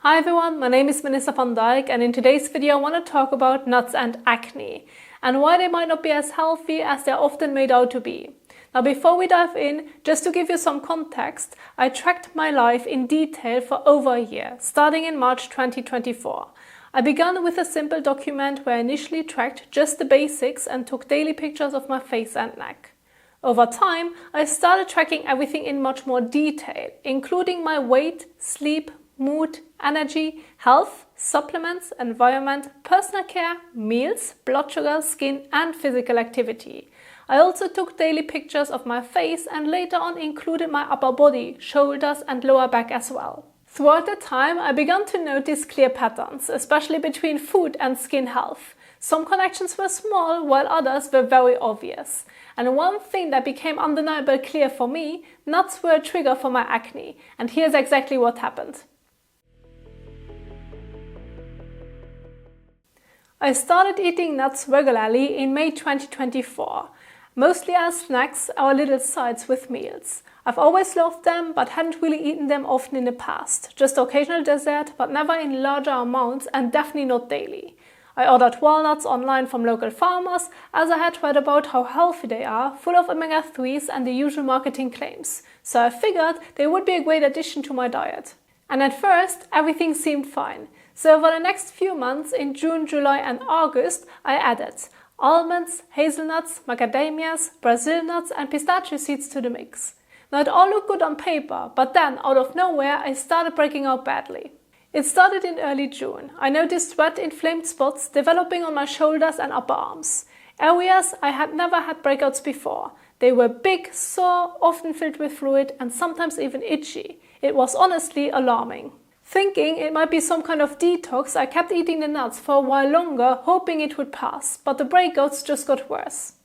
Hi everyone, my name is Vanessa van Dijk, and in today's video I want to talk about nuts and acne and why they might not be as healthy as they're often made out to be. Now before we dive in, just to give you some context, I tracked my life in detail for over a year, starting in March 2024. I began with a simple document where I initially tracked just the basics and took daily pictures of my face and neck. Over time, I started tracking everything in much more detail, including my weight, sleep, mood, energy, health, supplements, environment, personal care, meals, blood sugar, skin and physical activity. I also took daily pictures of my face and later on included my upper body, shoulders and lower back as well. Throughout the time, I began to notice clear patterns, especially between food and skin health. Some connections were small, while others were very obvious. And one thing that became undeniably clear for me, nuts were a trigger for my acne. And here's exactly what happened. I started eating nuts regularly in May 2024, mostly as snacks or little sides with meals. I've always loved them, but hadn't really eaten them often in the past. Just occasional dessert, but never in larger amounts and definitely not daily. I ordered walnuts online from local farmers, as I had read about how healthy they are, full of omega-3s and the usual marketing claims. So I figured they would be a great addition to my diet. And at first, everything seemed fine. So over the next few months, in June, July and August, I added almonds, hazelnuts, macadamias, Brazil nuts and pistachio seeds to the mix. Now it all looked good on paper, but then, out of nowhere, I started breaking out badly. It started in early June. I noticed red inflamed spots developing on my shoulders and upper arms. Areas I had never had breakouts before. They were big, sore, often filled with fluid and sometimes even itchy. It was honestly alarming. Thinking it might be some kind of detox, I kept eating the nuts for a while longer, hoping it would pass, but the breakouts just got worse.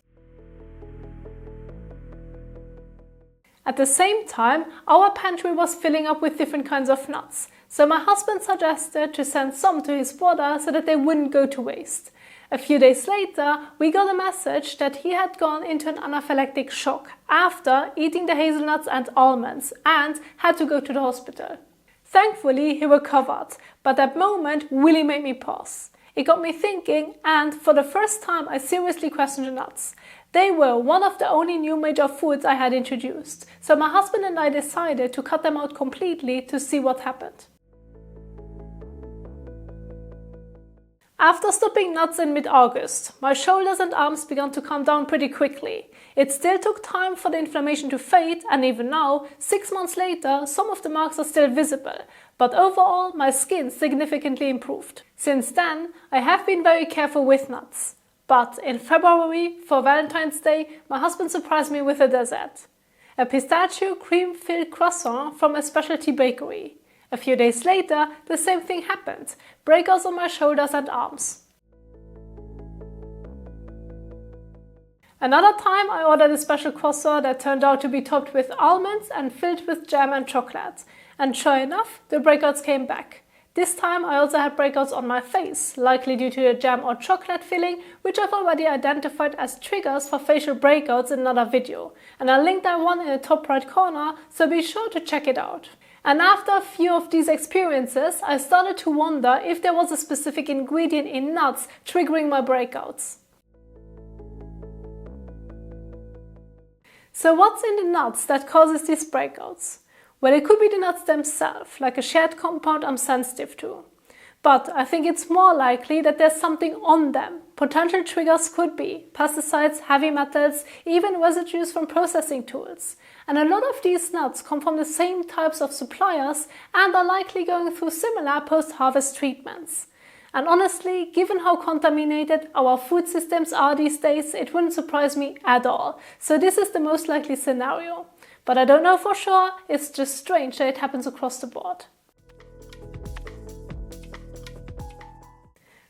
At the same time, our pantry was filling up with different kinds of nuts, so my husband suggested to send some to his brother so that they wouldn't go to waste. A few days later, we got a message that he had gone into an anaphylactic shock after eating the hazelnuts and almonds and had to go to the hospital. Thankfully, he recovered, but that moment really made me pause. It got me thinking, and for the first time I seriously questioned the nuts. They were one of the only new major foods I had introduced, so my husband and I decided to cut them out completely to see what happened. After stopping nuts in mid-August, my shoulders and arms began to calm down pretty quickly. It still took time for the inflammation to fade, and even now, 6 months later, some of the marks are still visible, but overall my skin significantly improved. Since then, I have been very careful with nuts. But in February, for Valentine's Day, my husband surprised me with a dessert. A pistachio cream-filled croissant from a specialty bakery. A few days later, the same thing happened. Breakouts on my shoulders and arms. Another time I ordered a special croissant that turned out to be topped with almonds and filled with jam and chocolate. And sure enough, the breakouts came back. This time I also had breakouts on my face, likely due to the jam or chocolate filling, which I've already identified as triggers for facial breakouts in another video. And I'll link that one in the top right corner, so be sure to check it out. And after a few of these experiences, I started to wonder if there was a specific ingredient in nuts triggering my breakouts. So what's in the nuts that causes these breakouts? Well, it could be the nuts themselves, like a shared compound I'm sensitive to. But I think it's more likely that there's something on them. Potential triggers could be pesticides, heavy metals, even residues from processing tools. And a lot of these nuts come from the same types of suppliers and are likely going through similar post-harvest treatments. And honestly, given how contaminated our food systems are these days, it wouldn't surprise me at all. So this is the most likely scenario. But I don't know for sure, it's just strange that it happens across the board.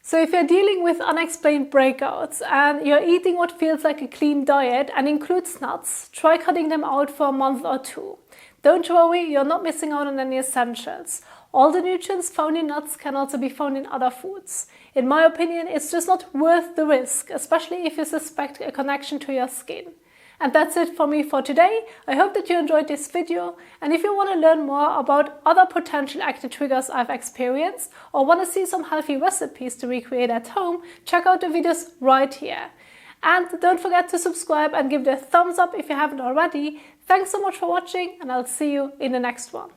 So if you're dealing with unexplained breakouts and you're eating what feels like a clean diet and includes nuts, try cutting them out for a month or two. Don't worry, you're not missing out on any essentials. All the nutrients found in nuts can also be found in other foods. In my opinion, it's just not worth the risk, especially if you suspect a connection to your skin. And that's it for me for today. I hope that you enjoyed this video, and if you want to learn more about other potential acne triggers I've experienced or want to see some healthy recipes to recreate at home, check out the videos right here. And don't forget to subscribe and give it a thumbs up if you haven't already. Thanks so much for watching, and I'll see you in the next one.